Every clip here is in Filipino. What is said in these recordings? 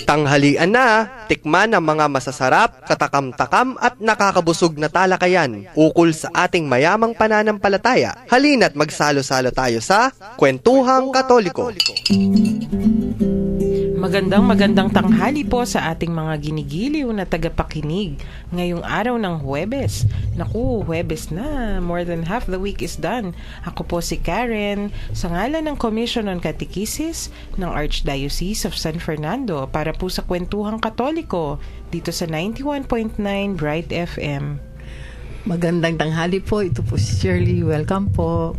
Tanghalian na, tikman ang mga masasarap, katakam-takam at nakakabusog na talakayan ukol sa ating mayamang pananampalataya. Halina't magsalo-salo tayo sa Kwentuhang Katoliko. Magandang tanghali po sa ating mga ginigiliw na tagapakinig ngayong araw ng Huwebes. Naku, Huwebes na. More than half the week is done. Ako po si Karen, sa ngalan ng Commission on Catechesis ng Archdiocese of San Fernando para po sa Kwentuhang Katoliko dito sa 91.9 Bright FM. Magandang tanghali po. Ito po si Shirley. Welcome po.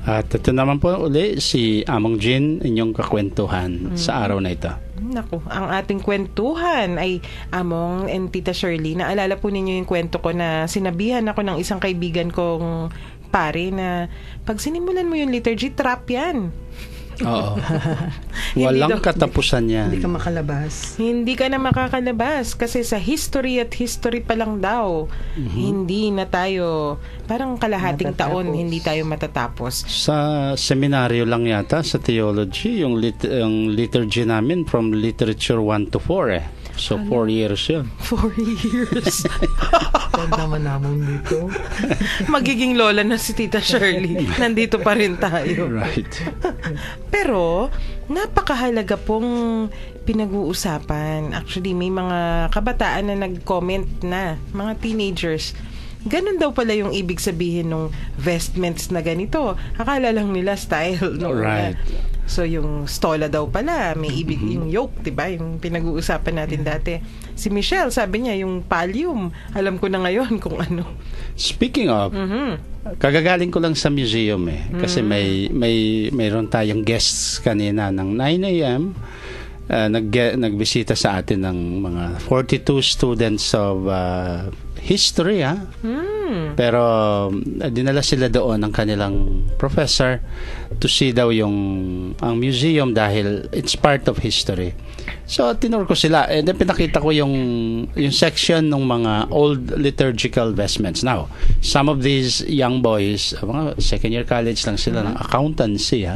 At ito naman po uli si Among Jean, inyong kakwentuhan sa araw na ito. Naku, ang ating kwentuhan ay Among and Tita Shirley. Naalala po ninyo yung kwento ko na sinabihan ako ng isang kaibigan kong pare na pag sinimulan mo yung liturgy, trap yan. Oo. Walang katapusan yan. Hindi ka makalabas. Hindi ka na makakalabas kasi sa history pa lang daw. Hindi na tayo, parang kalahating taon, hindi tayo matatapos. Sa seminaryo lang yata, sa theology, yung liturgy namin from literature 1 to 4 So, 4 years yun. 4 years. Ganda naman naman dito. Magiging lola na si Tita Shirley. Nandito pa rin tayo. Right. Pero, napakahalaga pong pinag-uusapan. Actually, may mga kabataan na nag-comment na, mga teenagers. Ganun daw pala yung ibig sabihin ng vestments na ganito. Akala lang nila style. No? Right. So, yung stola daw pala, may ibig, yung yoke, diba? Yung pinag-uusapan natin dati. Si Michelle, sabi niya, yung pallium. Alam ko na ngayon kung ano. Speaking of, kagagaling ko lang sa museum kasi mayroon tayong guests kanina ng 9 a.m. Nagbisita sa atin ng mga 42 students of history, pero dinala sila doon ng kanilang professor to see daw ang museum dahil it's part of history. So tinur ko sila and then pinakita ko yung section ng mga old liturgical vestments. Now, some of these young boys, mga second year college lang sila ng accountancy.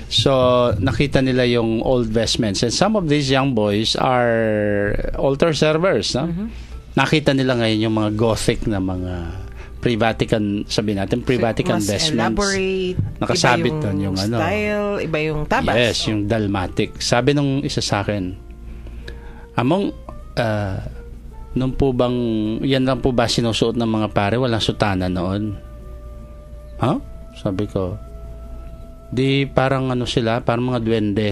So, nakita nila yung old vestments. And some of these young boys are altar servers. No? Nakita nila ngayon yung mga Gothic na mga pre-Vatican, sabihin natin, pre-Vatican vestments. Elaborate. Nakasabit iba doon yung style, iba yung tabas. Yes, yung dalmatic. Sabi nung isa sa akin, Among, nung po bang, yan lang po ba sinusuot ng mga pare? Walang sutana noon? Huh? Sabi ko, di parang sila, parang mga duwende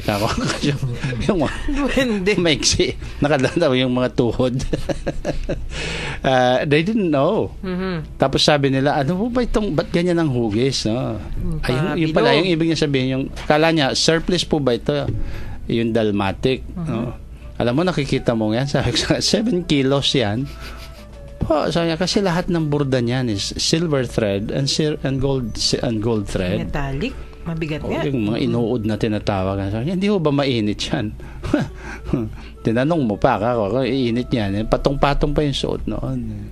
yung duwende maiksi, nakadalaw yung mga tuhod. They didn't know. Tapos sabi nila, ano po ba itong, ba't ganyan ang hugis, no? Yung pala, yung ibig niya sabihin, yung kala niya, surplice po ba ito, yung dalmatic, no? Alam mo, nakikita mo yan, sabi ko, 7 kilos yan. Sabi niya, kasi lahat ng burda niyan is silver thread and gold thread. Metallic. Mabigat nga. Yung mga inuod na tinatawag. Hindi ho ba mainit yan? Tinanong mo pa ako, iinit yan. Patong-patong pa yung suot noon.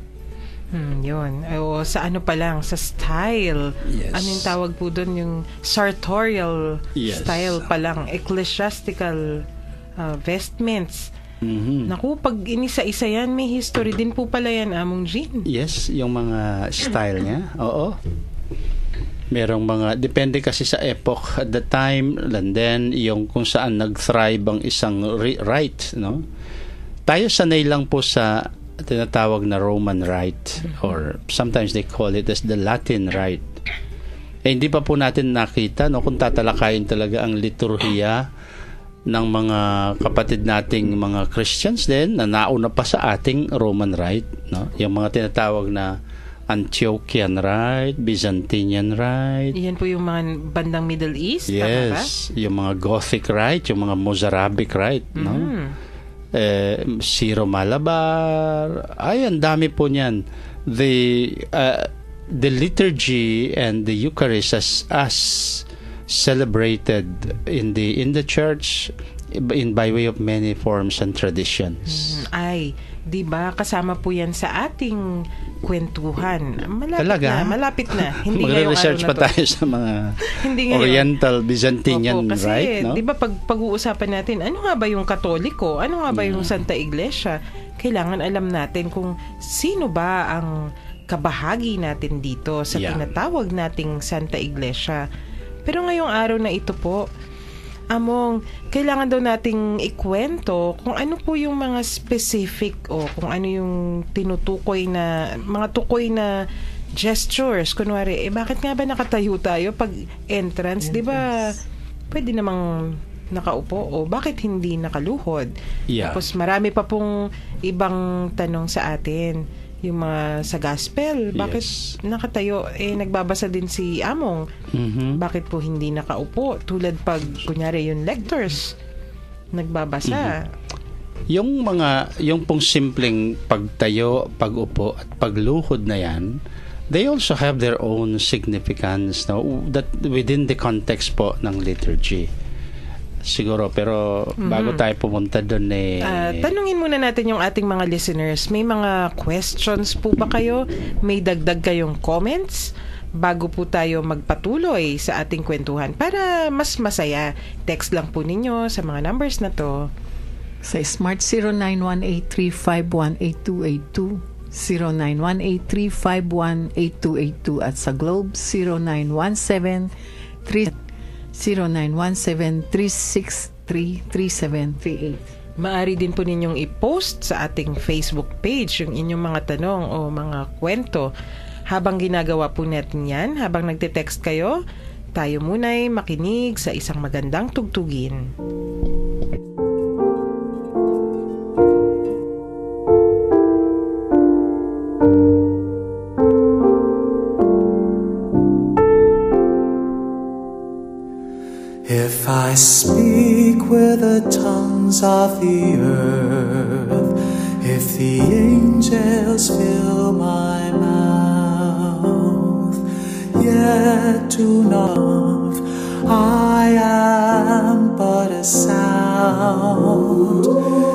Yun. O, sa ano pa lang, sa style. Yes. Ano yung tawag po doon? Yung sartorial style pa lang. Ecclesiastical vestments. Naku, pag inisa-isa yan, may history din po pala yan, Among Jean. Yes, yung mga style niya. Oo. Merong mga, depende kasi sa epoch at the time, and then yung kung saan nag-thrive ang isang rite, no? Tayo sanay lang po sa tinatawag na Roman rite, or sometimes they call it as the Latin rite. Hindi pa po natin nakita, no, kung tatalakayin talaga ang liturhiya ng mga kapatid nating mga Christians din na nauna pa sa ating Roman rite, no? Yung mga tinatawag na Antiochian Rite, Byzantinian Rite. Yan po yung mga bandang Middle East? Yes, yung mga Gothic Rite, yung mga Mozarabic Rite, no? Syro Malabar. Ay, ang dami po niyan. The liturgy and the Eucharist as celebrated in the church by way of many forms and traditions. Ay, 'di ba kasama po 'yan sa ating kwentuhan. Malapit na. Hindi ngayong Magre-research araw na pa to. tayo sa mga Hindi ngayon. Oriental, Byzantinian, Opo, kasi, right? No? 'di ba pag-uusapan natin, ano nga ba yung Katoliko? Ano nga ba yung Santa Iglesia? Kailangan alam natin kung sino ba ang kabahagi natin dito sa tinatawag nating Santa Iglesia. Pero ngayong araw na ito po, Among, kailangan daw nating ikwento kung ano po yung mga specific o kung ano yung tinutukoy na, mga tukoy na gestures. Kunwari, bakit nga ba nakatayo tayo pag entrance? Di ba, pwede namang nakaupo o bakit hindi nakaluhod? Yeah. Tapos marami pa pong ibang tanong sa atin. Yung mga sa gospel, bakit nakatayo? Nagbabasa din si Among. Bakit po hindi nakaupo? Tulad pag, kunyari, yung lectors, nagbabasa. Yung pong simpleng pagtayo, pag-upo, at pagluhod na yan, they also have their own significance, no? That within the context po ng liturgy. Siguro, pero bago tayo pumunta doon tanungin muna natin yung ating mga listeners. May mga questions po ba kayo? May dagdag kayong comments? Bago po tayo magpatuloy sa ating kwentuhan para mas masaya, text lang po ninyo sa mga numbers na to. Sa Smart 0918-351-8282, 0918-351-8282 at sa Globe 0917-363-3738. Maaari din po ninyong i-post sa ating Facebook page yung inyong mga tanong o mga kwento. Habang ginagawa po natin yan, habang nagte-text kayo, tayo muna'y makinig sa isang magandang tugtugin. If I speak with the tongues of the earth, if the angels fill my mouth, yet do not, I am but a sound.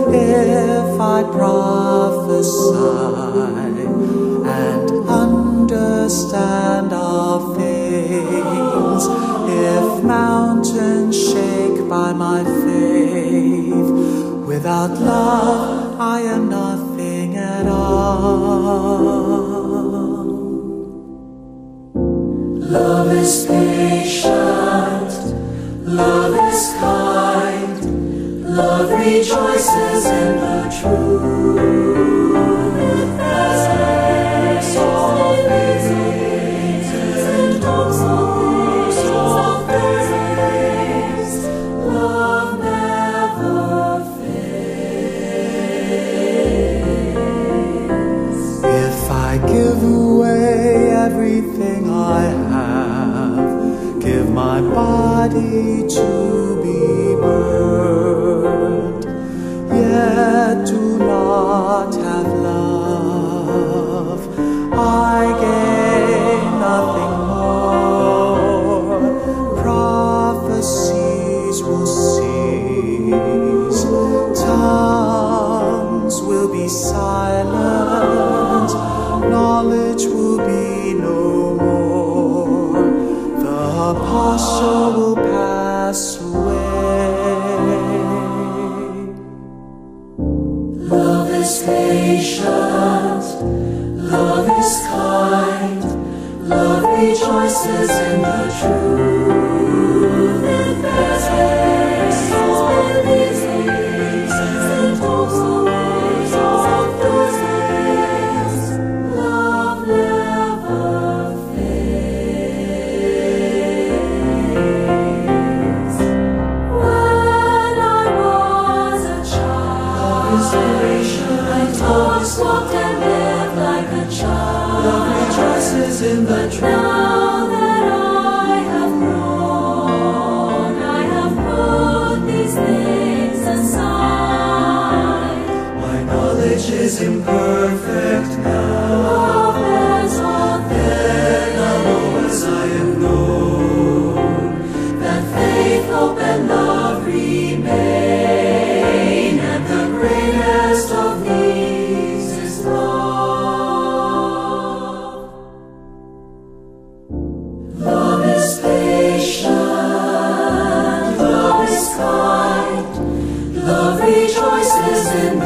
If I prophesy and understand all things, if mountains shake by my faith, without love I am nothing at all. Love is patient, love is kind, love rejoices in the truth that makes all things, and hopes all things. Love never fails. If I give away everything I have, give my body to be burned, yet do not have love, I gain nothing more. Prophecies will cease, tongues will be silent, knowledge will be no more, the apostle will pass away. Love is patient, love is kind, love rejoices in the truth that makes all these things and hopes all things. Love never fails. When I was a child, love is patient, I talked, walked, and lived like a child. Love rejoices in the truth. Now that I have grown, I have put these things aside. My knowledge is imperfect now. As all then I know as I am known, that faith, hope, and love remain.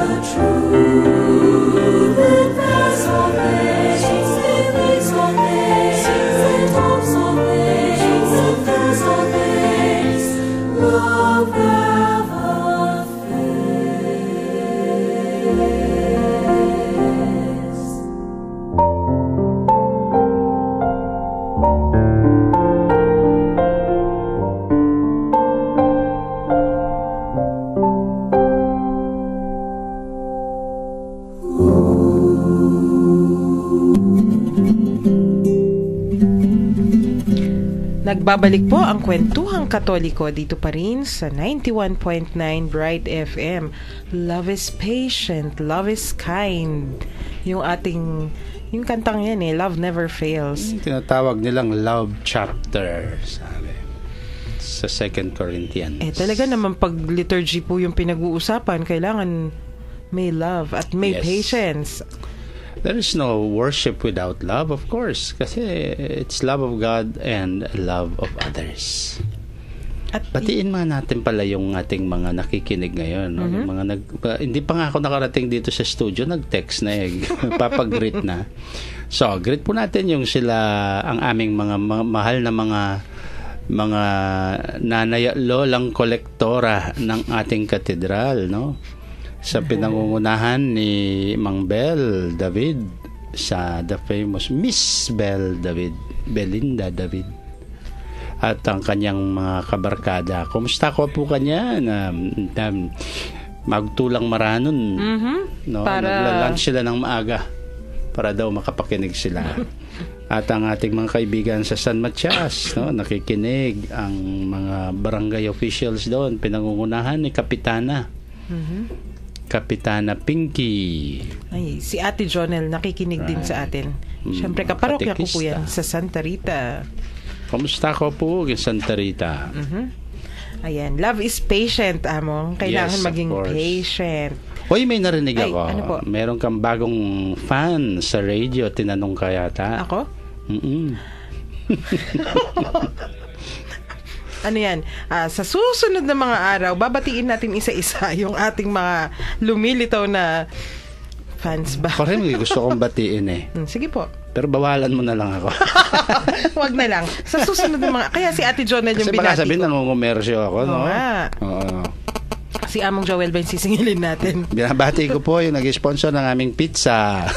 the truth that bears all things, it makes all things, it hopes all things, it bears all things, love never fails. Nagbabalik po ang Kwentuhang Katoliko dito pa rin sa 91.9 Bright FM. Love is patient, love is kind. Yung kantang yan Love Never Fails. Tinatawag nilang love chapter, sabi. Sa 2 Corinthians. Talaga naman pag liturgy po yung pinag-uusapan, kailangan may love at may Yes. patience. There is no worship without love, of course, kasi it's love of God and love of others. At Batiin man natin pala yung ating mga nakikinig ngayon. No? Yung mga hindi pa nga ako nakarating dito sa studio, nag-text na papag-greet na. So, greet po natin yung ang aming mga mahal na mga nanay at lolang kolektora ng ating katedral, no? Sa pinangungunahan ni Mang Bel David, sa the famous Miss Bel David, Belinda David, at ang kanyang mga kabarkada. Kumusta ko po kanya? Magtulang maranon. No? Nagla-lunch sila ng maaga para daw makapakinig sila. At ang ating mga kaibigan sa San Matias, no, nakikinig. Ang mga barangay officials doon, pinangungunahan ni Kapitana. Kapitana Pinky. Ay, si Ate Jonel nakikinig din sa atin. Siyempre, kaparokya ko po yan sa Santa Rita. Kamusta ko po sa Santa Rita? Ayan, love is patient, Among. Kailangan Yes, of maging course. patient. Hoy, may narinig Ay, ako. ano po? Meron kang bagong fan sa radio. Tinanong ka yata. Ako? Mm-mm. Ano yan? Sa susunod na mga araw, babatiin natin isa-isa yung ating mga lumilitaw na fans ba? Ako rin, gusto kong batiin Sige po. Pero bawalan mo na lang ako. Wag na lang. Sa susunod na mga... Kaya si Ate Jonel yung Kasi baka binati sabihin, ko. nangungumersyo ako, no? Oo nga. Oo. Si Among Joel ba yung sisingilin natin? Binabati ko po yung nag-sponsor ng aming pizza.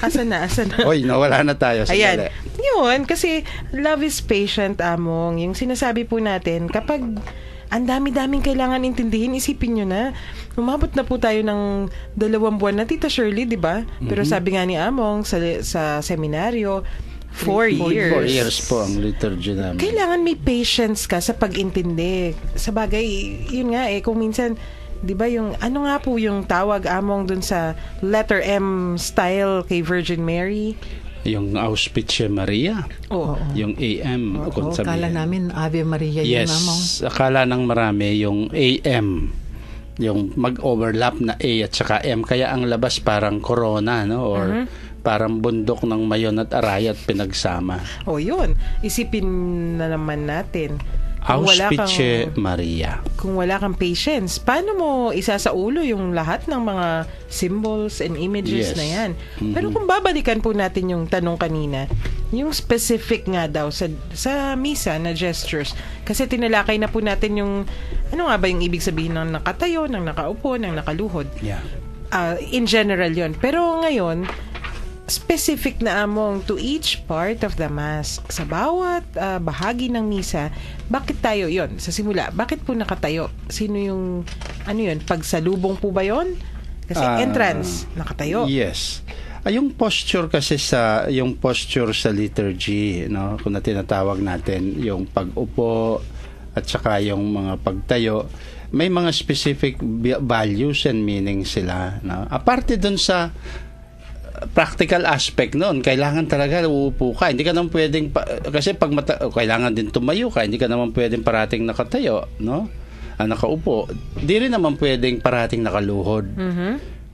Asan na? Hoy, nawala na tayo. Ayan. Sandali. Yun, kasi love is patient, Among. Yung sinasabi po natin, kapag ang dami-daming kailangan intindihin, isipin nyo na, umabot na po tayo ng 2 buwan na, Tita Shirley, di ba? Pero sabi nga ni Among sa seminaryo, 4 years. 4 years po ang liturgy namin. Kailangan may patience ka sa pag-intindi. Sa bagay, yun nga kung minsan, di ba yung, ano nga po yung tawag, Among, dun sa letter M style kay Virgin Mary? Yung Auspice Maria. Oo. Yung AM. kung sabihin. Akala namin Ave Maria yung Among. Yes. Akala ng marami yung AM. Yung mag-overlap na A at saka M. Kaya ang labas parang corona, no? Or parang bundok ng Mayon at Arayat pinagsama. Yun. Isipin na naman natin. Kung Auspice Maria. Kung wala kang patience, paano mo isa sa ulo yung lahat ng mga symbols and images Yes. na yan? Pero kung babalikan po natin yung tanong kanina, yung specific nga daw sa misa na gestures, kasi tinalakay na po natin yung, ano nga ba yung ibig sabihin ng nakatayo, ng nakaupo, ng nakaluhod. Yeah. In general yon. Pero ngayon, specific na Among to each part of the Mass. Sa bawat bahagi ng misa, bakit tayo yon sa simula? Bakit po nakatayo? Sino yung, ano yun, pagsalubong po ba yon? Kasi entrance, nakatayo. Yes. Yung posture kasi yung posture sa liturgy, no, kung na tinatawag natin, yung pag-upo at saka yung mga pagtayo, may mga specific values and meanings sila, no. Aparte dun sa practical aspect noon, kailangan talaga uupo ka. Hindi ka naman pwedeng kasi pag kailangan din tumayo ka, hindi ka naman pwedeng parating nakatayo, no? Nakaupo. Di rin naman pwedeng parating nakaluhod.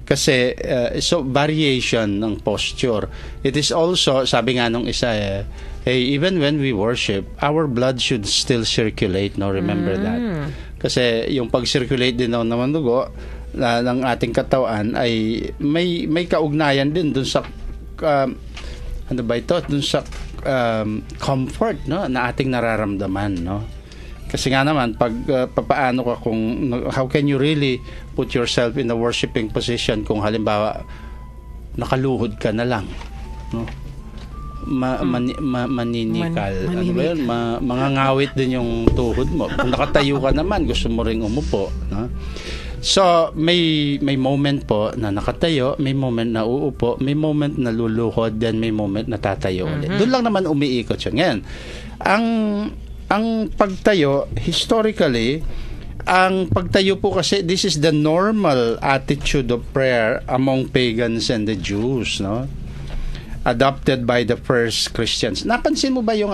Kasi so variation ng posture. It is also, sabi nga nung isa even when we worship, our blood should still circulate, no? Remember that. Kasi yung pag-circulate din ng dugo ng ating katawan ay may kaugnayan din dun sa dun sa comfort, no, na ating nararamdaman, no. Kasi nga naman pag papaano ka how can you really put yourself in a worshiping position kung halimbawa nakaluhod ka na lang, no? Maninikal. Ano ba yun? Mangangawit din yung tuhod mo. Kung nakatayo ka naman, gusto mo ring umupo, no? So, may moment po na nakatayo, may moment na uupo, may moment na luluhod, then may moment na tatayo ulit. Doon lang naman umiikot siya. Ngayon, ang pagtayo, historically, ang pagtayo po kasi, this is the normal attitude of prayer among pagans and the Jews, no? Adopted by the first Christians. Napansin mo ba yung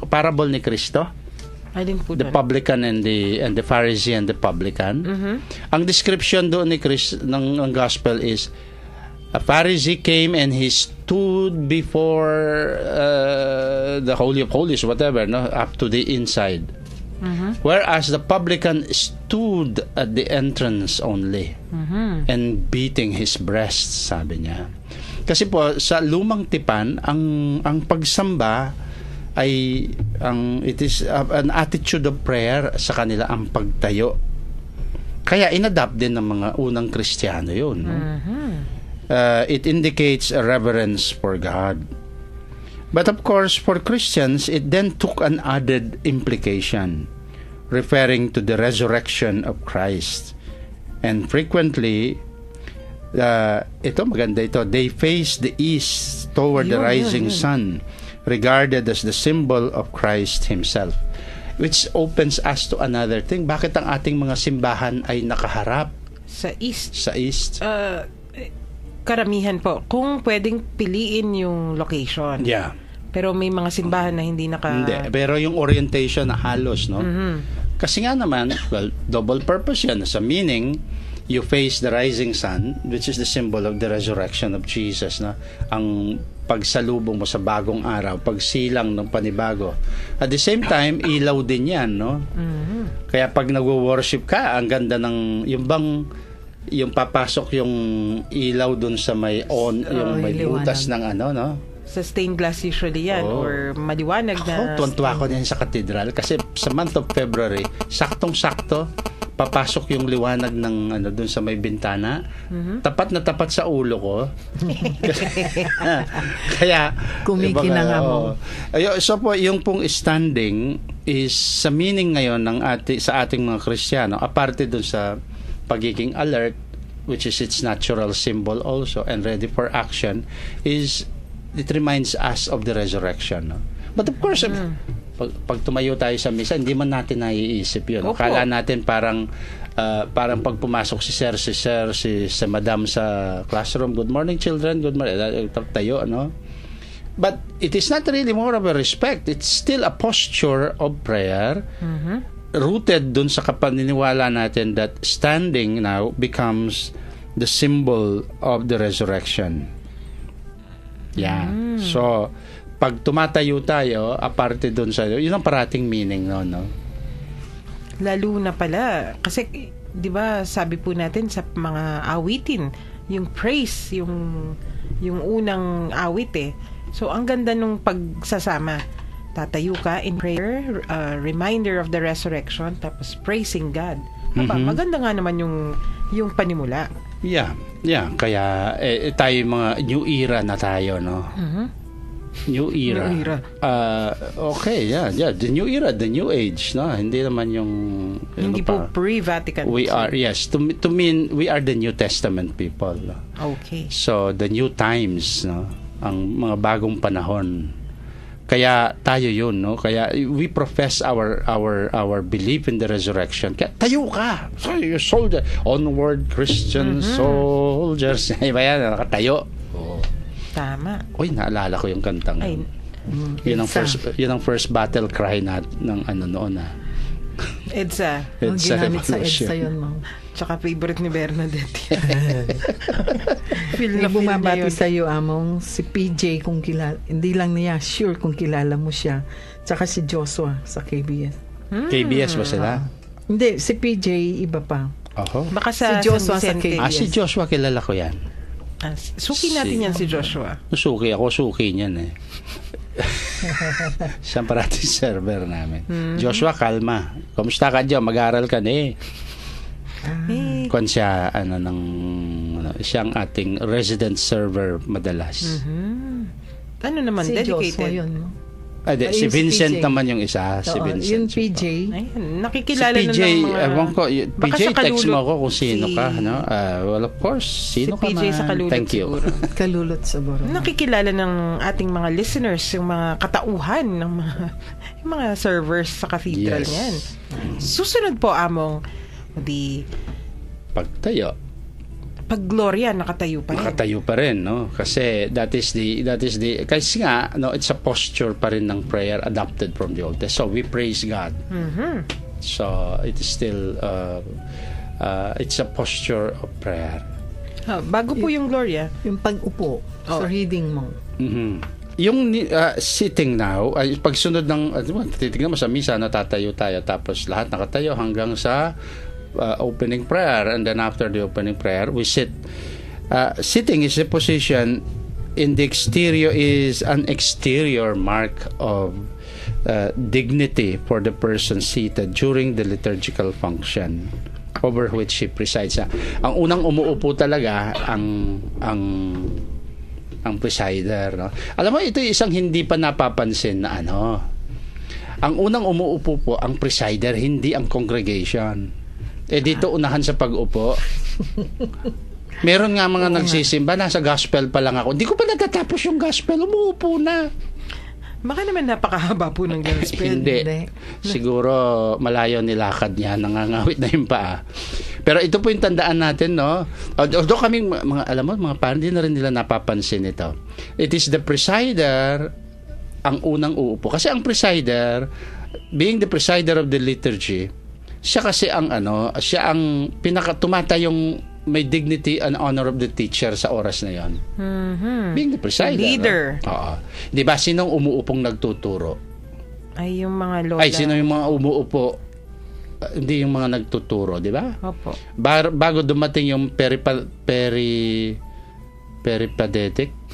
parable ni Kristo? The publican and the Pharisee and the publican. Ang description doon ni Christ ng gospel is, a Pharisee came and he stood before the Holy of Holies, whatever, no, up to the inside. Whereas the publican stood at the entrance only and beating his breast, sabi niya. Kasi po sa lumang tipan, ang pagsamba ay it is an attitude of prayer sa kanila, ang pagtayo. Kaya inadapt din ng mga unang Kristiyano yun, no? It indicates a reverence for God. But of course, for Christians, it then took an added implication, referring to the resurrection of Christ. And frequently, they face the east toward the rising sun, regarded as the symbol of Christ Himself. Which opens us to another thing. Bakit ang ating mga simbahan ay nakaharap sa east? Sa east. Karamihan po. Kung pwedeng piliin yung location. Yeah. Pero may mga simbahan na hindi Hindi. Pero yung orientation na halos, no? Kasi nga naman, well, double purpose yan. Sa meaning, you face the rising sun, which is the symbol of the resurrection of Jesus, no? Ang pagsalubong mo sa bagong araw, pagsilang ng panibago. At the same time, ilaw din yan, no? Kaya pag nagwo-worship ka, ang ganda ng yung papasok yung ilaw dun sa may yung may butas ng no? Sa stained glass usually yan, or maliwanag na. Tuwan-tuwa ko din sa katedral kasi sa month of February, saktong-sakto papasok yung liwanag ng dun sa may bintana. Tapat na tapat sa ulo ko. Kaya kumikinanga mo. So po, yung pong standing is sa meaning ngayon sa ating mga Kristiyano, aparte dun sa pagiging alert, which is its natural symbol also, and ready for action, is it reminds us of the resurrection, no? But of course, pag tumayo tayo sa misa, hindi man natin naiisip yun. Akala natin parang pag pumasok si madam sa classroom, good morning children, good morning, tayo, no? But it is not really more of a respect. It's still a posture of prayer, rooted dun sa kapaniniwala natin that standing now becomes the symbol of the resurrection. Yeah. So, pag tumatayo tayo, aparte dun sa, yun ang parating meaning, no? Lalo na pala, kasi, di ba, sabi po natin sa mga awitin, yung praise, yung unang awit So, ang ganda nung pagsasama. Tatayo ka in prayer, reminder of the resurrection, tapos praising God. Maganda nga naman yung panimula. Yeah. Kaya tayo mga new era na tayo, no? New era. Okay, yeah. The new era, the new age, no? Hindi naman yung hindi po pre-Vatican. We are, yes. To mean, we are the New Testament people. No? Okay. So, the new times, no? Ang mga bagong panahon. Kaya tayo yun, no? Kaya we profess our belief in the resurrection. Kaya tayo ka! Soldier! Onward, Christian soldiers. Iba yan, nakatayo. Tama. Uy, naalala ko yung kantang. Yun ang first battle cry ng noon. EDSA. Ginamit sa EDSA yun, ma'am. Tsaka favorite ni Bernadette. Feel May na feel niya bumabati yun. sa iyo, Among, si PJ, kung kilala, hindi lang niya sure kung kilala mo siya. Tsaka si Joshua sa KBS. KBS ba sila? Hindi, si PJ, iba pa. Oho. Baka sa Si Joshua San sa Vicente. KBS. Si Joshua, kilala ko yan. Suki natin yan si Joshua. Suki ako, suki niyan eh. Siyang parating server namin. Joshua, kalma. Kumusta ka dyan? Mag-aaral ka na eh. Kung siya, siyang ating resident server madalas. Ano naman, Si Joshua dedicated. yun. No? Si Ayun, si Vincent PJ. naman yung isa. Si Oo, Vincent. yung PJ. Ayun, Si nakikilala PJ, na ng mga... ewan ko, Baka PJ, sa text mo Kalulot ako kung sino si- ka. No? Well, of course, sino si ka PJ man. sa Kalulot Thank you. siguro. Kalulot sa Boro. Nakikilala ng ating mga listeners, yung mga katauhan ng mga, yung mga servers sa cathedral Yes. niyan. Susunod po, Among, di Pagtayo. pag Gloria, nakatayo pa rin. Nakatayo pa rin, no? Kasi that is the kasi nga, no, it's a posture pa rin ng prayer adopted from the Old Testament. So we praise God. So it is still it's a posture of prayer. Bago po yung Gloria, Yung pag-upo sa reading mo. Yung sitting now, ay pagsunod ng titignan mo sa misa, natatayo tayo tapos lahat nakatayo hanggang sa opening prayer, and then after the opening prayer we sit. Sitting is a position in the exterior, is an exterior mark of dignity for the person seated during the liturgical function over which he presides. Ang unang umuupo talaga ang presider, no? Alam mo, ito yung isang hindi pa napapansin na ang unang umuupo po ang presider, hindi ang congregation. Dito unahan sa pag-upo. Meron nga mga nagsisimba, nasa gospel pa lang ako. Hindi ko pa natatapos yung gospel, umuupo na. baka naman napakahaba po ng gospel. Hindi. Siguro malayo nilakad niya, nangangawit na yung paa. Pero ito po yung tandaan natin, no? Although kaming mga, alam mo, mga parang hindi na rin nila napapansin ito. It is the presider ang unang uupo. Kasi ang presider, being the presider of the liturgy, siya kasi ang siya ang tumatayong may dignity and honor of the teacher sa oras na yon. Being the presider. Leader. Oo. Di ba, sinong umuupong nagtuturo? Ay, yung mga lola. Ay, sino yung mga umuupo? Hindi yung mga nagtuturo, di ba? Opo. Bago dumating yung peripatetic,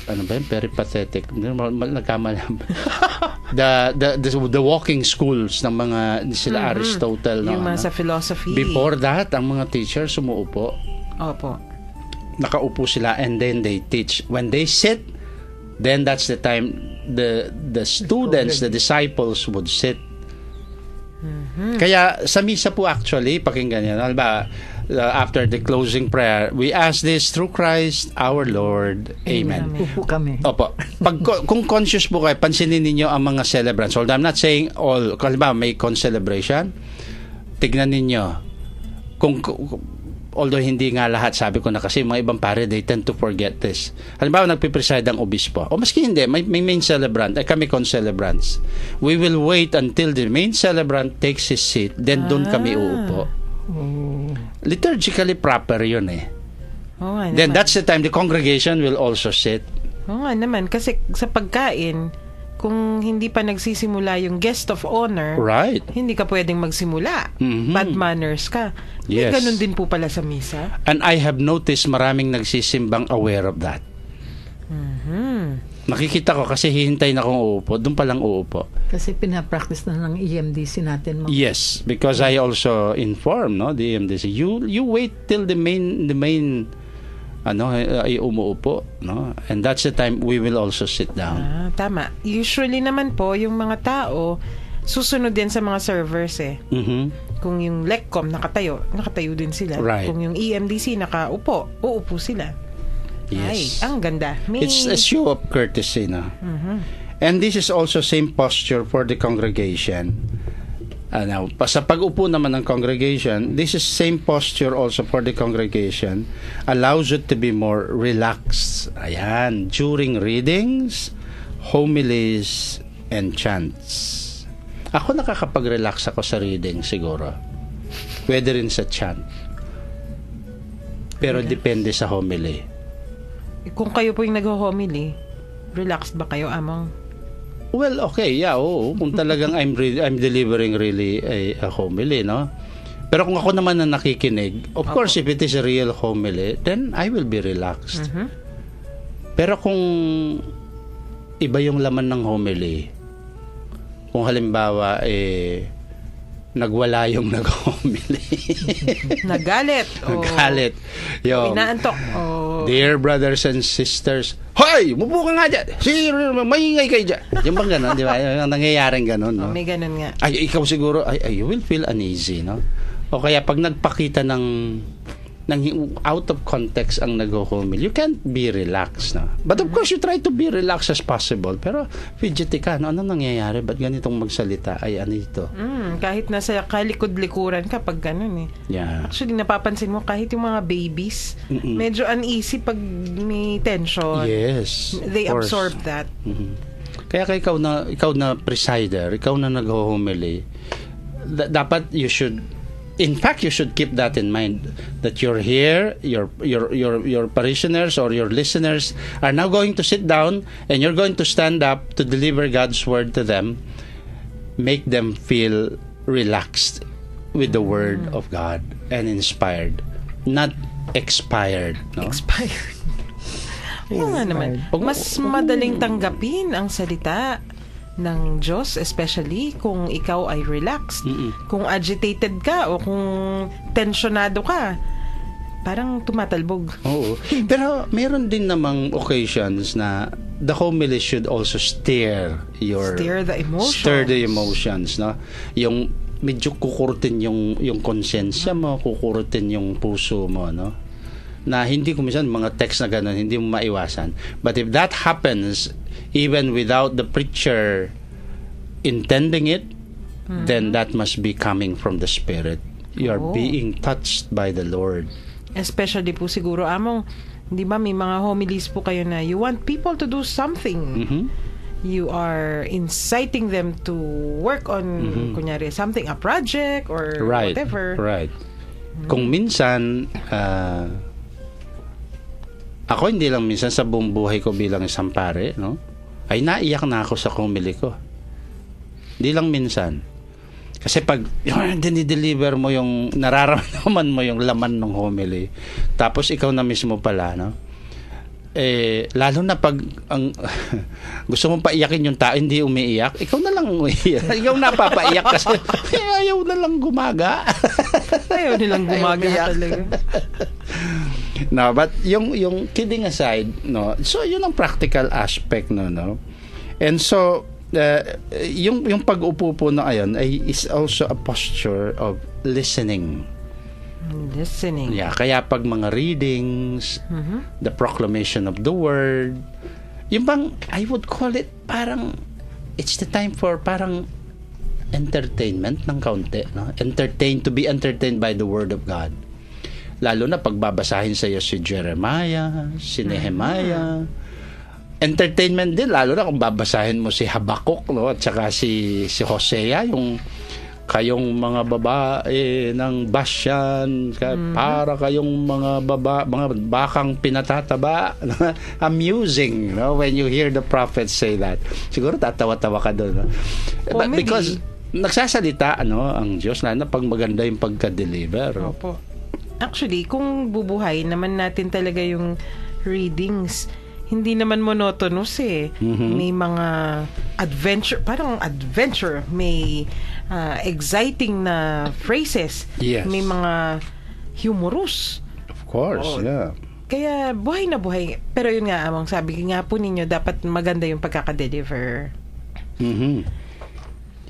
ano ba yun? Peripatetic. Nagkamali. the walking schools ng mga sila Aristotle. Yung mga sa philosophy. Before that, ang mga teachers sumuupo. Opo. Nakaupo sila and then they teach. When they sit, then that's the time the students, the disciples would sit. Kaya sa misa po actually, pakinggan yan. After the closing prayer, we ask this through Christ our Lord. Amen. Upo kami. Opo. Kung conscious po kayo, pansinin ninyo ang mga celebrants. Although I'm not saying all, halimbawa may celebration, tignan ninyo. Although hindi nga lahat, sabi ko na kasi mga ibang pare, they tend to forget this. Halimbawa, nagpipreside ang obispo. O maski hindi, may main celebrant, kami celebrants. We will wait until the main celebrant takes his seat, then doon kami uupo. Liturgically proper yun eh. Oo nga Then naman. that's the time the congregation will also sit. Oo nga naman. Kasi sa pagkain, kung hindi pa nagsisimula yung guest of honor, Right. hindi ka pwedeng magsimula. Mhm. Bad manners ka. Yes. Ganun din po pala sa misa. And I have noticed maraming nagsisimbang aware of that. Nakikita ko kasi hihintay na akong uupo. Doon palang uupo. Kasi pinapractice na ng EMDC natin. Yes, because I also inform the EMDC. You wait till the main ay umuupo, no? And that's the time we will also sit down. Tama. Usually naman po, yung mga tao, susunod din sa mga servers eh. Kung yung LECCOM nakatayo din sila. Right. Kung yung EMDC nakaupo, uupo sila. Yes. Ay, ang ganda. It's a show of courtesy, no? And this is also same posture for the congregation. Now, sa pag-upo naman ng congregation, this is same posture also for the congregation. Allows it to be more relaxed. Ayan, during readings, homilies, and chants. Ako nakakapag-relax ako sa reading siguro. Pwede rin sa chant. Pero depende sa homily. Kung kayo po yung nag-homily, relaxed ba kayo, Among? Well, okay, yeah, oo. Kung talagang I'm delivering really a homily, no? Pero kung ako naman na nakikinig, of course, if it is a real homily, then I will be relaxed. Pero kung iba yung laman ng homily, kung halimbawa, nagwala yung nag-homily. Nagalit. Nagalit. Yung, inaantok. dear brothers and sisters, hoy! Mupo ka nga dyan! Maingay kayo dyan! Yung bang gano'n, di ba? Yung nangyayaring gano'n, no? May gano'n nga. Ay, ikaw siguro, you will feel uneasy, no? O kaya pag nagpakita ng out of context ang nag-homily, you can't be relaxed, no? But of course, you try to be relaxed as possible. Pero fidgety ka, no? Ano nangyayari? Ba't ganitong magsalita? Ay, ano ito? Kahit nasa kalikod-likuran ka pag gano'n, Yeah. Actually, napapansin mo, kahit yung mga babies, medyo uneasy pag may tension. Yes. They of course. absorb that. Kaya ikaw na presider, ikaw na nag-homily, dapat you should keep that in mind, that you're here, your parishioners or your listeners are now going to sit down and you're going to stand up to deliver God's word to them. Make them feel relaxed with the word of God and inspired, not expired, no? Expired. Ayun nga naman. Mas madaling tanggapin ang salita ng Diyos, especially kung ikaw ay relaxed. Kung agitated ka o kung tensionado ka, parang tumatalbog. Oo. Pero meron din namang occasions na the homily should also stir the emotions, no? Yung medyo kukurutin yung konsensya mo, kukurutin yung puso mo, no? Na hindi ko minsan mga text na ganun, hindi mo maiwasan. But if that happens, even without the preacher intending it, then that must be coming from the Spirit. You are being touched by the Lord. Especially po siguro, Among, di ba may mga homilies po kayo na you want people to do something. You are inciting them to work on, kunyari, something, a project or whatever. Right. Kung minsan, ako hindi lang minsan sa buong buhay ko bilang isang pare, no? Ay naiyak na ako sa homily ko. Hindi lang minsan. Kasi pag dinideliver mo yung nararamdaman mo yung laman ng homily, tapos ikaw na mismo pala, no? Lalo na pag gusto mong paiyakin yung tao, hindi umiiyak, ikaw na lang umiiyak. Ikaw napapaiyak kasi ayaw na lang gumaga. Ayaw nilang gumaga talaga. No, but yung kidding aside, no, so yun ang practical aspect, no. And so yung pag-upo po na ayon is also a posture of listening. Yeah, kaya pag mga readings, the proclamation of the word, yung bang I would call it parang it's the time for parang entertainment ng kaunti, no? To be entertained by the word of God. Lalo na pagbabasahin sa iyo si Jeremiah, si Nehemiah. Entertainment din, lalo na kung babasahin mo si Habakkuk, no? At saka si Hosea, yung kayong mga babae ng Bashan, para kayong mga bakang pinatataba. Amusing, no? When you hear the prophets say that. Siguro tatawa-tawa ka doon. No? But because nagsasalita ang Diyos, lalo na pag maganda yung pagka-deliver. Opo. Actually, kung bubuhay naman natin talaga yung readings, hindi naman monotonous May mga adventure, may exciting na phrases. Yes. May mga humorous. Of course, yeah. Kaya buhay na buhay. Pero yun nga, Among, sabi nga po ninyo, dapat maganda yung pagkakadeliver.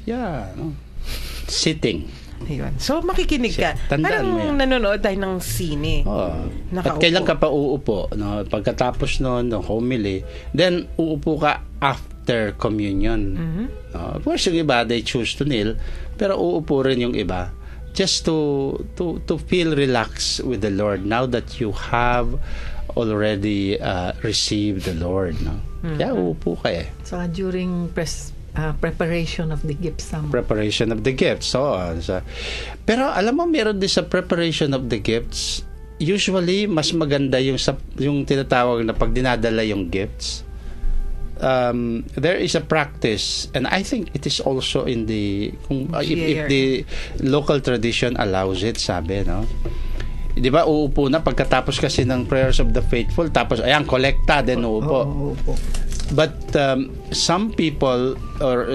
Yeah, no? Sitting. Ayun. So, makikinig ka. Tandaan mo yan. Nanonood tayo ng sine. At kailan ka pa uupo? No? Pagkatapos ng homily, then uupo ka after communion. Of course, yung iba, they choose to kneel, pero uupo rin yung iba just to feel relaxed with the Lord now that you have already received the Lord. No? Kaya uupo ka So, during preparation of the gifts. Preparation of the gifts. Pero alam mo, meron din sa preparation of the gifts, usually mas maganda yung tinatawag na pag dinadala yung gifts. There is a practice, and I think it is also in the if the local tradition allows it, sabi, no? Di ba, uupo na pagkatapos kasi ng prayers of the faithful, tapos ayan, kolekta, then uupo. But some people or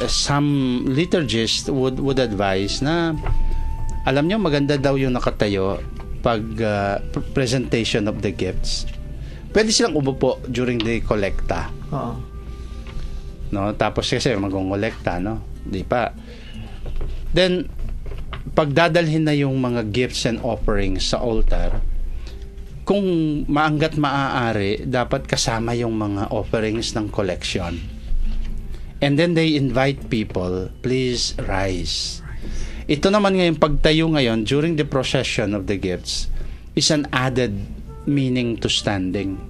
some liturgists would advise na, alam nyo, maganda daw yung nakatayo pag presentation of the gifts. Pwede silang umupo during the kolekta. No, tapos kasi magongolekta, no? Di pa. Then pagdadalhin na yung mga gifts and offerings sa altar, kung maanggat maaari, dapat kasama yung mga offerings ng collection. And then they invite people, please rise. Ito naman ngayon, pagtayo ngayon during the procession of the gifts is an added meaning to standing.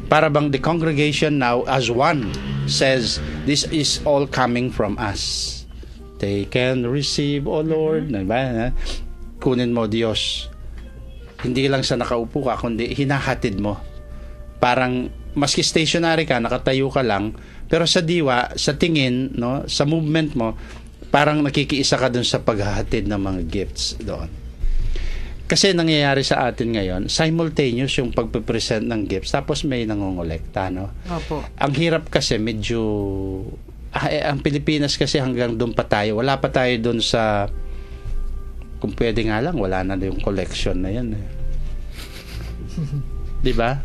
Para bang the congregation now as one says, this is all coming from us. They can receive, O Lord. Kunin mo, Diyos. Hindi lang sa nakaupo ka, kundi hinahatid mo. Parang, maski stationary ka, nakatayo ka lang, pero sa diwa, sa tingin, no, sa movement mo, parang nakikiisa ka dun sa paghahatid ng mga gifts doon. Kasi nangyayari sa atin ngayon, simultaneous yung pagpe-present ng gifts, tapos may nangongolekta, no? Opo. Ang hirap kasi medyo, ang Pilipinas kasi hanggang doon pa tayo. Wala pa tayo doon sa, kung pwede nga lang, wala na yung collection na yan. Di ba?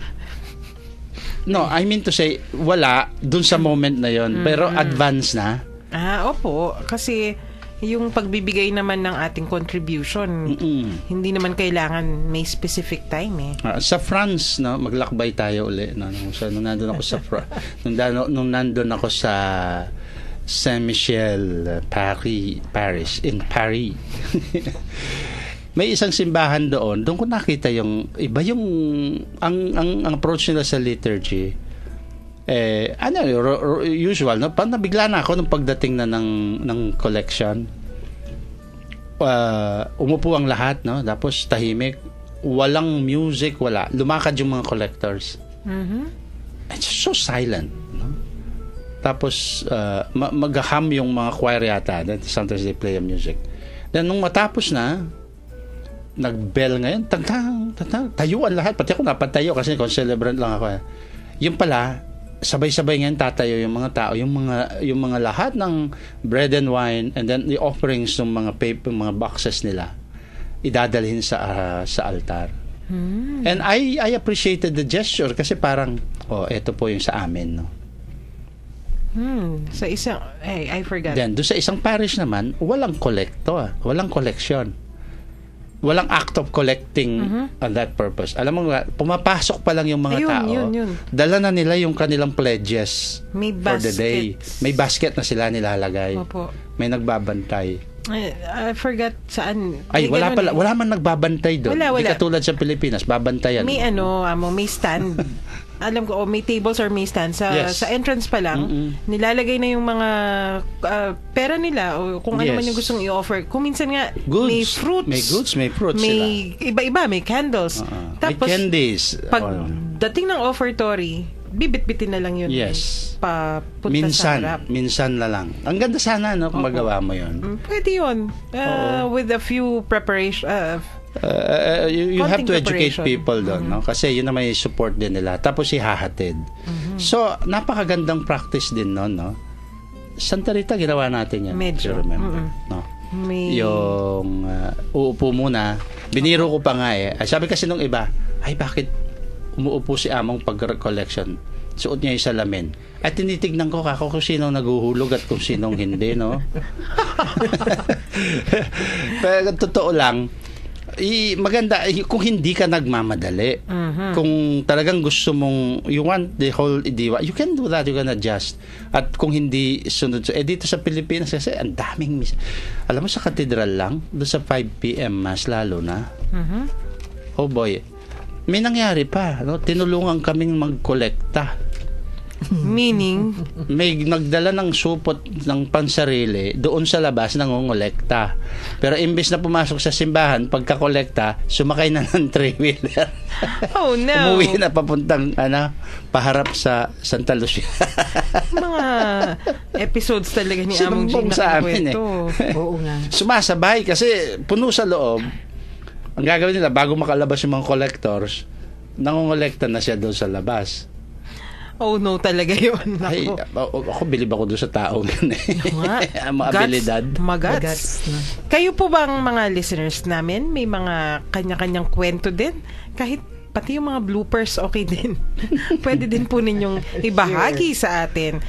No, I mean to say, wala doon sa moment na yon, pero advance na. Opo. Kasi yung pagbibigay naman ng ating contribution, hindi naman kailangan may specific time sa France, no, maglakbay tayo uli, no, nung nandun ako sa nung nandun ako sa Saint-Michel, Paris, in Paris. May isang simbahan doon ko nakita yung iba, yung ang approach nila sa liturgy. Usual, no? Pag nabigla na ako nung pagdating na ng collection, umupo ang lahat, no? Tapos tahimik, walang music, wala. Lumakad yung mga collectors. It's so silent, no? Tapos mag-hum yung mga choir yata. Then sometimes they play music. Then nung matapos na, nag-bell ngayon, tang-tang, tayuan lahat. Pati ako napatayo kasi celebrant lang ako. Yung pala, sabay-sabay ngayon tatayo yung mga tao, yung mga lahat ng bread and wine, and then the offerings ng mga paper, mga boxes nila idadalhin sa altar. And I appreciated the gesture kasi parang, eto po yung sa amin, no. Sa isang, I forgot. Then doon sa isang parish naman, walang walang collection. Walang act of collecting on that purpose. Alam mo, pumapasok pa lang yung mga tao. Yun. Dala na nila yung kanilang pledges for the day. Baskets. May basket na sila nilalagay. Opo. May nagbabantay. I forgot saan. Wala man nagbabantay doon. Wala. Hindi katulad sa Pilipinas, babantayan. May may stand. Alam ko, may tables or may stand sa entrance pa lang. Nilalagay na yung mga pera nila o kung ano man yung gustong i-offer. Kung minsan nga goods. may fruits, may fruits may sila. Iba-iba, may candles. Tapos may candies. Pag dating ng offertory, bibit-bitin na lang yun. Yes. Papunta sa harap. Minsan na lang. Ang ganda sana, no, kung magawa mo yun. Pwede yun. With a few preparation, you have to educate people doon, no? Kasi yun na may support din nila. Tapos ihahatid. So, napakagandang practice din noon, no? Santa Rita, ginawa natin yan. Medyo. If you remember. No? Yung uupo muna. Biniro ko pa nga sabi kasi nung iba, bakit umuupo si Among pag-collection? Suot niya yung salamin. At tinitignan ko kung sinong naguhulog at kung sinong hindi, no? Pero totoo lang, maganda kung hindi ka nagmamadali. Kung talagang gusto mong you want the whole diwa, you can do that, you can adjust. At kung hindi sunod dito sa Pilipinas kasi ang daming alam mo, sa katedral lang doon sa 5 PM mass lalo na. Oh boy, may nangyari pa, no? Tinulungan kaming magkolekta. Meaning, May nagdala ng supot ng pansarili doon sa labas nangongolekta. Pero imbes na pumasok sa simbahan, pagkakolekta, sumakay na ng 3-wheeler. oh no. Umuwi na papuntang paharap sa Santa Lucia. Mga episodes talaga ni Among G Sinumbong sa amin Oo nga. Sumasabay kasi puno sa loob. Ang gagawin nila, bago makalabas yung mga collectors, nangongolekta na siya doon sa labas. Oh no, talaga yun. Ay, ako bilib ako doon sa tao yun Ang mga abilidad. Magats. Magats na. Kayo po bang mga listeners namin, may mga kanya-kanyang kwento din? Kahit pati yung mga bloopers, okay din. Pwede din po ninyong ibahagi sa atin.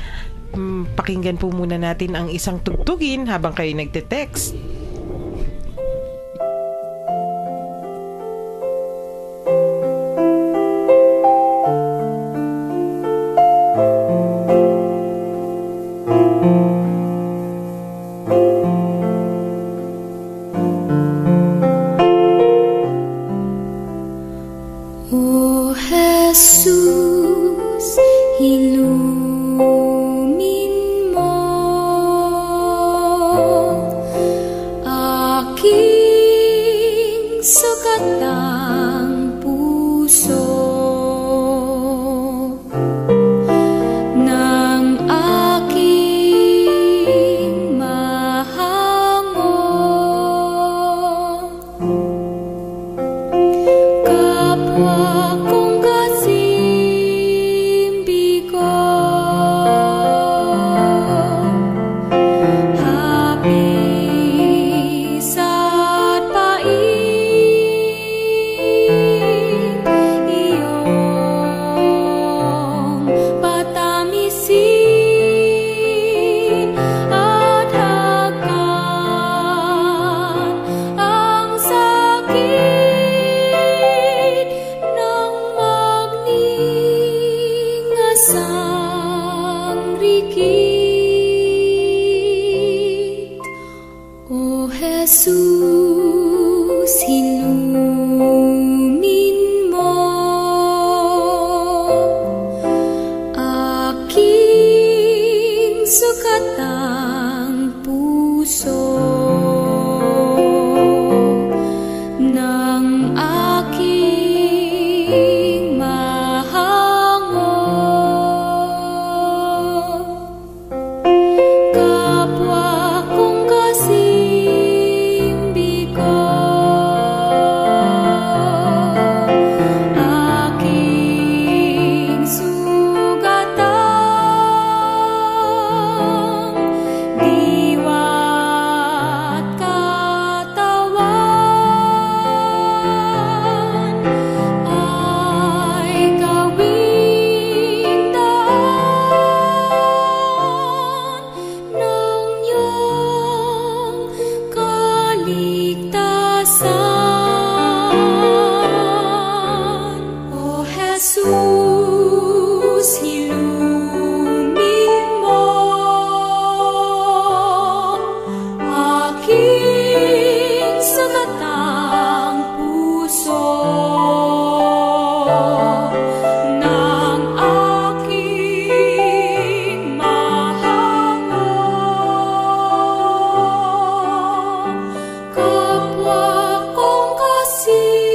Pakinggan po muna natin ang isang tugtugin habang kayo nagte-text. O Jesus, ilumin mo aking sukatang puso ng aking mahango. Kapwa kong kasimbigo, hapis at pait, iyong patamisin at hagkan ang sakit ng magningasang rikit. O Jesus, ilumin mo aking sukatang puso ng aking mahango. Kapwa kong kasimbigo, aking sugatang diwa at katawan ay gawing daan ng iyong kaligtasan. O Jesus, ilumin mo aking sugatang puso ng aking mahango. Kapwa kong kasimbigo.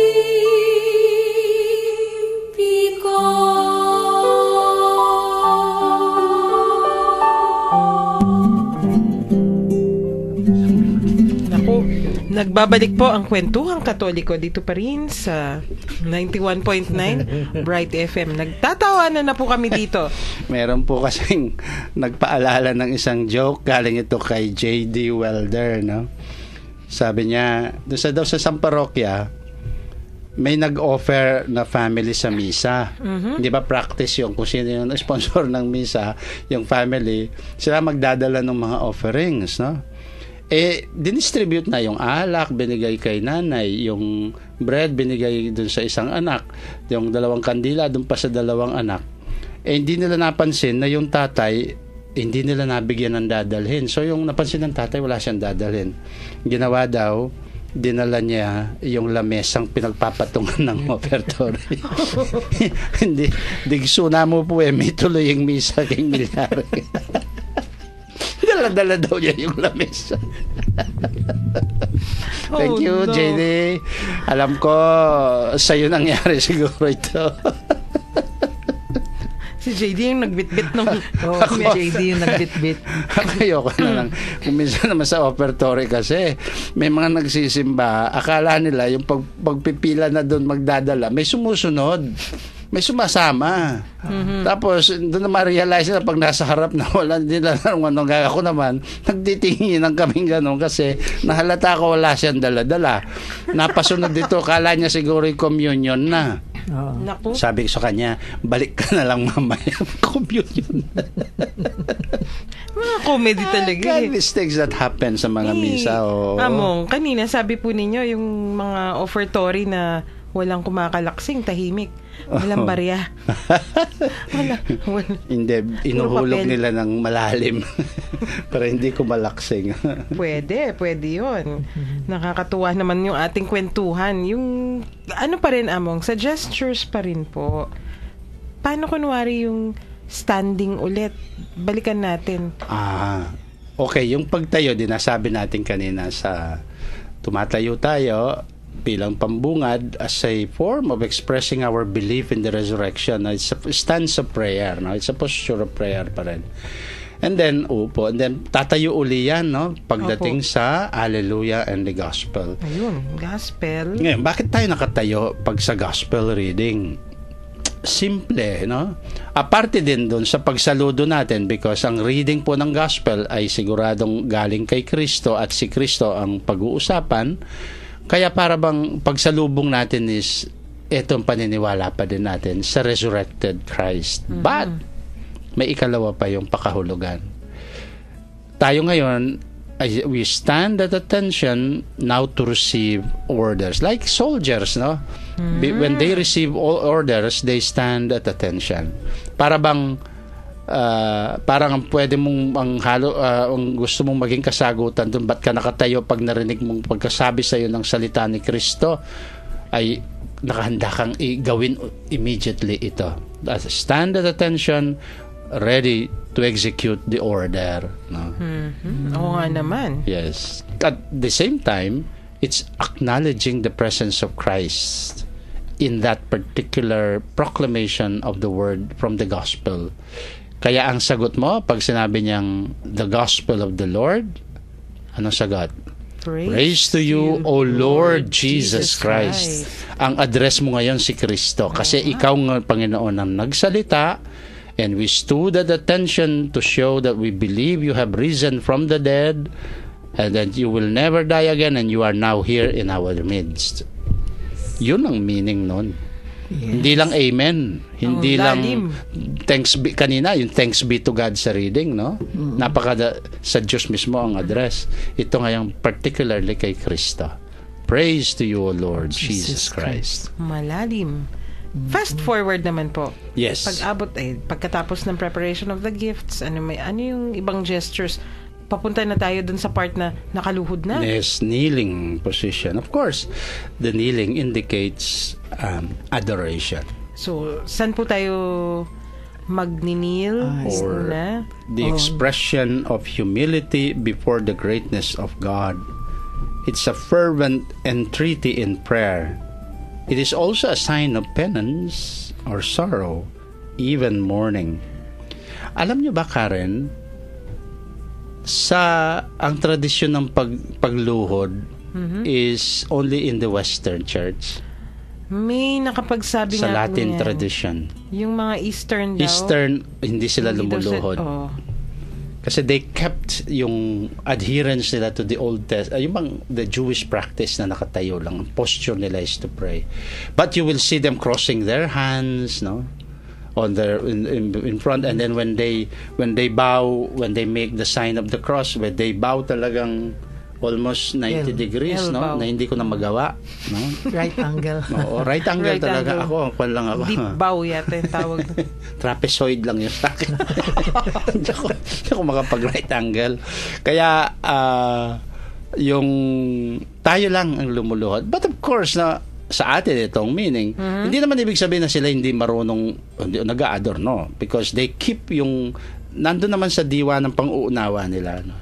Naku, nagbabalik po ang Kwentuhang Katoliko dito pa rin sa 91.9 Bright FM. Nagtatawanan na po kami dito. Meron po kasing nagpaalala ng isang joke, galing ito kay J.D. Welder, no? Sabi niya, doon daw sa isang parokya, may nag-offer na family sa misa. Di ba practice yung kung sino yung sponsor ng misa, yung family, sila magdadala ng mga offerings, no? Dinistribute na yung alak, binigay kay nanay, yung bread binigay dun sa isang anak, yung 2 kandila dun pa sa 2 anak. Hindi nila napansin na yung tatay hindi nila nabigyan ng dadalhin. So yung napansin ng tatay, wala siyang dadalhin. Ginawa daw, dinala niya yung lamesang pinagpapatungan ng ofertory. Hindi, digso na mo po may tuloy yung misa kay Milyari. Dala-dala daw niya yung lamesa. Thank you, JD. Alam ko, sa'yo nangyari siguro ito. Si JD yung nagbitbit nung... JD yung nagbitbit. Ayoko na lang. Kung minsan naman sa ofertory kasi, may mga nagsisimba, akala nila yung pagpipila na doon magdadala, may sumusunod. May sumasama. Tapos, doon na ma-realize na pag nasa harap na wala nila anong ako naman, nagtitingin ng kaming gano'n kasi nahalata ko wala siyang dala-dala. Napasunod dito, kala niya siguro yung communion na. Naku. Sabi ko sa kanya, balik ka na lang mamaya. Communion. Mga comedy talaga God, mistakes that happen sa mga misa. Among, kanina sabi po ninyo, yung mga offertory na walang kumakalaksing, tahimik. Walang barya. Wala. Hindi, inuhulog nila ng malalim para hindi kumalaksing. Pwede yun. Nakakatuwa naman yung ating kwentuhan. Yung, ano pa rin, Among, sa gestures pa rin po. Paano kunwari yung standing ulit? Balikan natin. Okay, yung pagtayo, dinasabi natin kanina sa tumatayo tayo, bilang pambungad as a form of expressing our belief in the resurrection. It's a stance of prayer. No? It's a posture of prayer pa rin. And then, and then tatayo uli yan, no? Pagdating sa Alleluia and the Gospel. Ayun, Gospel. Ngayon, bakit tayo nakatayo pag sa Gospel reading? Simple, no? Aparte din doon sa pagsaludo natin because ang reading po ng Gospel ay siguradong galing kay Kristo at si Kristo ang pag-uusapan. Kaya para bang pagsalubong natin is etong paniniwala pa din natin sa resurrected Christ. But may ikalawa pa yung pakahulugan. Tayo ngayon, we stand at attention now to receive orders. Like soldiers, no? When they receive all orders, they stand at attention. Para bang parang pwede mong ang gusto mong maging kasagutan doon, ba't ka nakatayo pag narinig mong pagkasabi sa iyo ng salita ni Kristo, ay nakahanda kang gawin immediately ito. Stand at attention, ready to execute the order. No? Oo nga naman. Yes. At the same time, it's acknowledging the presence of Christ in that particular proclamation of the word from the gospel. Kaya ang sagot mo, pag sinabi niyang the gospel of the Lord, anong sagot? Praise to you, O Lord Jesus Christ. Ang address mo ngayon si Kristo. Kasi ikaw ng Panginoon ang nagsalita, and we stood at attention to show that we believe you have risen from the dead, and that you will never die again, and you are now here in our midst. Yun ang meaning nun. Yes. Hindi lang amen, hindi lang thanks be, kanina yung thanks be to God sa reading, no? Sa Diyos mismo ang address. Ito ngayong particularly kay Kristo. Praise to you, O Lord Jesus Christ. Malalim. Fast forward naman po. Yes. Pag-abot pagkatapos ng preparation of the gifts, ano yung ibang gestures? Papunta na tayo dun sa part na nakaluhod na. Yes, kneeling position. Of course, the kneeling indicates adoration. So, saan po tayo magninil? Or the expression of humility before the greatness of God. It's a fervent entreaty in prayer. It is also a sign of penance or sorrow, even mourning. Alam niyo ba, Karen, ang tradisyon ng pagluhod is only in the Western Church. May nakapagsabi sa nga Latin niyan. Tradition. Yung mga Eastern daw. Hindi sila lumuluhod. Kasi they kept yung adherence nila to the Old Testament, the Jewish practice na nakatayo lang. Ang posture nila is to pray. But you will see them crossing their hands, no? On their in front, and then when they bow, when they make the sign of the cross, when they bow talagang almost 90 degrees, no? Na hindi ko na magawa, no? Right angle. Oo, right angle talaga angle. ako, kwan lang ako. Deep bow yata yung tawag. Trapezoid lang yun sa akin. Hindi ako makapag right angle. Kaya yung tayo lang ang lumuluhod. But of course, na sa atin itong meaning, hindi naman ibig sabihin na sila hindi marunong, hindi nag-a-adore, no? Because they keep yung, nandun naman sa diwa ng pang-uunawa nila, no?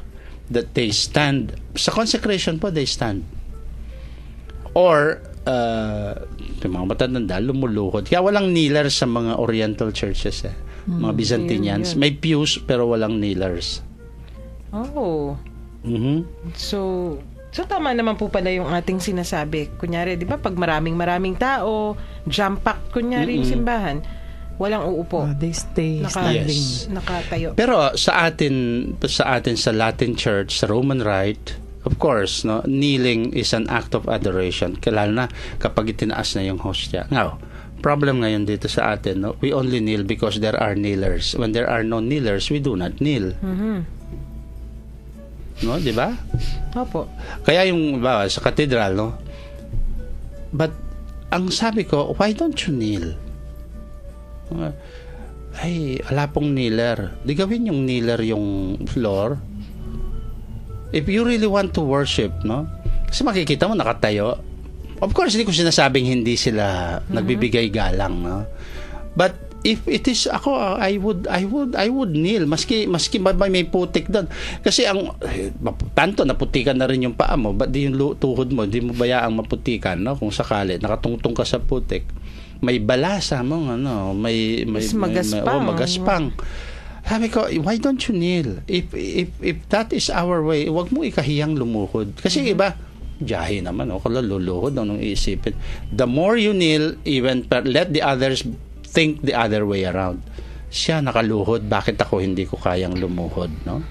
That they stand, sa consecration po, they stand. Or, yung mga matatanda, lumuluhod. Kaya walang kneelers sa mga Oriental churches, mga Byzantinians. May pews, pero walang kneelers. Oh. So tama naman po pala yung ating sinasabi. Kunyari, di ba, pag maraming tao, jam-packed, kunyari yung simbahan, walang uupo. They stay standing. Yes. Nakatayo. Pero sa atin sa Latin Church, sa Roman Rite, of course, no, kneeling is an act of adoration. Lalo na kapag itinaas na yung hostia. Now, problem ngayon dito sa atin, no, we only kneel because there are kneelers. When there are no kneelers, we do not kneel. No, di ba? Opo. Kaya yung sa katedral, no? But ang sabi ko, why don't you kneel? Ay, wala pong kneeler. Di gawin yung kneeler yung floor. If you really want to worship, no? Kasi makikita mo nakatayo. Of course, hindi ko sinasabing hindi sila nagbibigay galang, no? But if it is ako, I would kneel maski may putik doon. Kasi ang tanto naputikan na rin yung paa mo, but di yung tuhod mo, di mo bayaang maputikan, no? Kung sakali nakatungtong ka sa putik, may balasa mo, ano, may magaspang. Sabi ko, why don't you kneel? If that is our way, wag mo ikahiyang lumuhod. Kasi iba, jahi naman, kala luluhod, anong iisipin. The more you kneel, even let the others think the other way around. Siya nakaluhod, bakit ako hindi ko kayang lumuhod, no?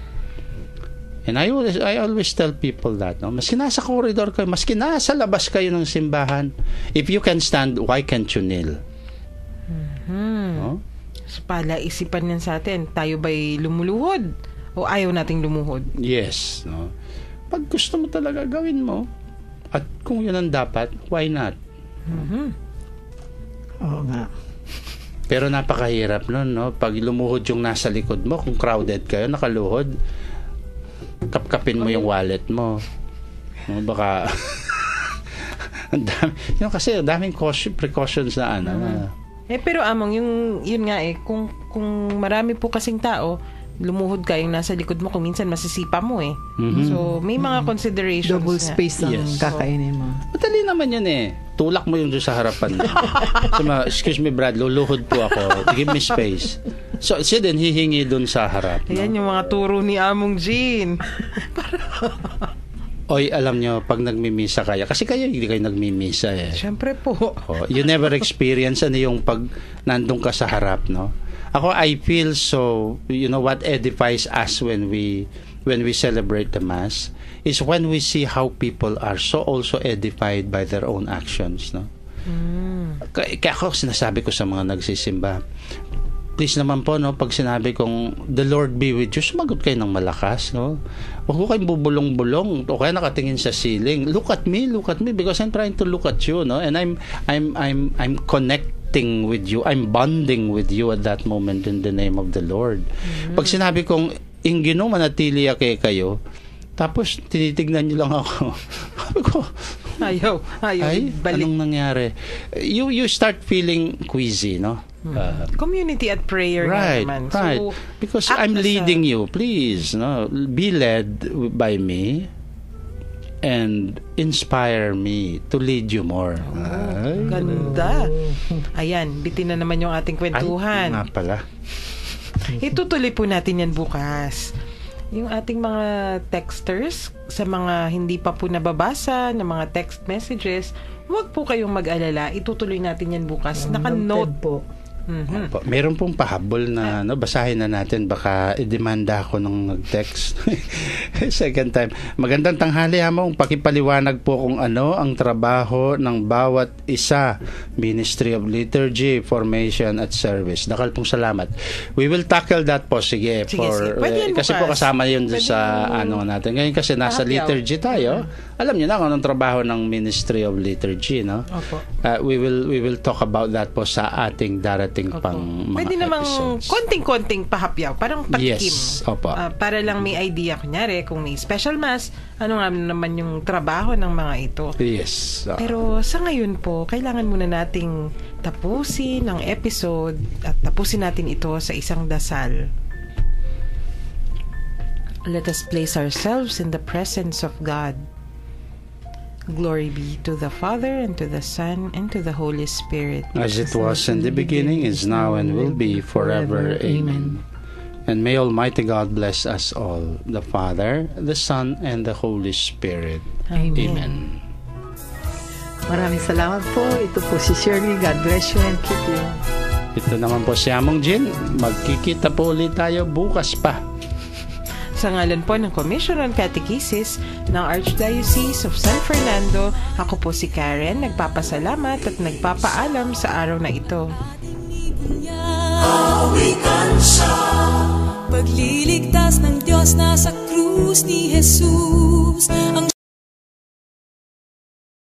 And I always tell people that, no? Maski nasa corridor kayo, maski nasa labas kayo ng simbahan, if you can stand, why can't you kneel? No? So, pala isipan yan sa atin, tayo ba'y lumuluhod o ayaw nating lumuhod? Yes, no? Pag gusto mo talaga, gawin mo. At kung yun ang dapat, why not? Oo nga. Pero napakahirap nun, no? Pag lumuhod yung nasa likod mo, kung crowded kayo, nakaluhod, kapkapin mo yung wallet mo. No, baka kasi daming precautions na pero among yun nga kung marami po kasing tao, lumuhod ka yung nasa likod mo, kung minsan masisipa mo So may mga considerations. Double space ang kakainin mo. Madali naman yun tulak mo yung doon sa harapan mo. Excuse me Brad, luluhod po ako, give me space. So siya din hihingi doon sa harap, no? Ayan yung mga turo ni Among Jean. Oy, alam nyo, pag nagmimisa kayo, kasi kayo hindi kayo nagmimisa Siyempre po. You never experience yung pag nandun ka sa harap, no? Ako, I feel so, what edifies us when we celebrate the Mass is when we see how people are so also edified by their own actions, no? Kaya ako sinasabi ko sa mga nagsisimba, please naman po, no, pag sinabi kong the Lord be with you, sumagot kayo ng malakas, no? Huwag ko kayong bubulong-bulong o kaya nakatingin sa ceiling. Look at me because I'm trying to look at you, no? And I'm connecting with you. I'm bonding with you at that moment in the name of the Lord. Pag sinabi kong ingino manatili kayo, tapos tinitignan niyo lang ako. Sabi ko, ayaw balik. Anong nangyari? You start feeling queasy, no? Community at prayer naman. Right. So, because I'm leading you, please, no? Be led by me and inspire me to lead you more. Ganda. Ayan, bitin na naman yung ating kwentuhan. Ay, nga pala. Itutuloy po natin yan bukas. Yung ating mga texters, sa mga hindi pa po nababasa ng mga text messages, huwag po kayong mag-alala. Itutuloy natin yan bukas. Naka-note po. Meron pong pahabol na basahin na natin, baka idemanda ako nung nag-text. Second time. Magandang tanghali Among, pakipaliwanag po kung ano ang trabaho ng bawat isa, Ministry of Liturgy, Formation at Service. Dakal pong salamat. We will tackle that po. Sige. Kasi po kasama yun sa natin. Ngayon kasi nasa liturgy tayo. Alam niyo na kung anong trabaho ng Ministry of Liturgy, no? Opo. We will talk about that po sa ating darating darating pang mga Pwede namang episodes. konting-konting pahapyaw, parang patikim. Yes, opo. Para lang may idea, kunyari, kung may special mass, ano nga naman yung trabaho ng mga ito. Yes. Pero sa ngayon po, kailangan muna nating tapusin ang episode at tapusin natin ito sa isang dasal. Let us place ourselves in the presence of God. Glory be to the Father, and to the Son, and to the Holy Spirit. As it was in the beginning, is now, and will be forever. Amen. And may Almighty God bless us all, the Father, the Son, and the Holy Spirit. Amen. Maraming salamat po. Ito po si Shirley. God bless you and keep you. Ito naman po si Among Jin. Magkikita po ulit tayo bukas pa. Sa ngalan po ng Commission on Catechesis ng Archdiocese of San Fernando, ako po si Karen, nagpapasalamat at nagpapaalam sa araw na ito. Awikan siya, pagliligtas ng Diyos nasa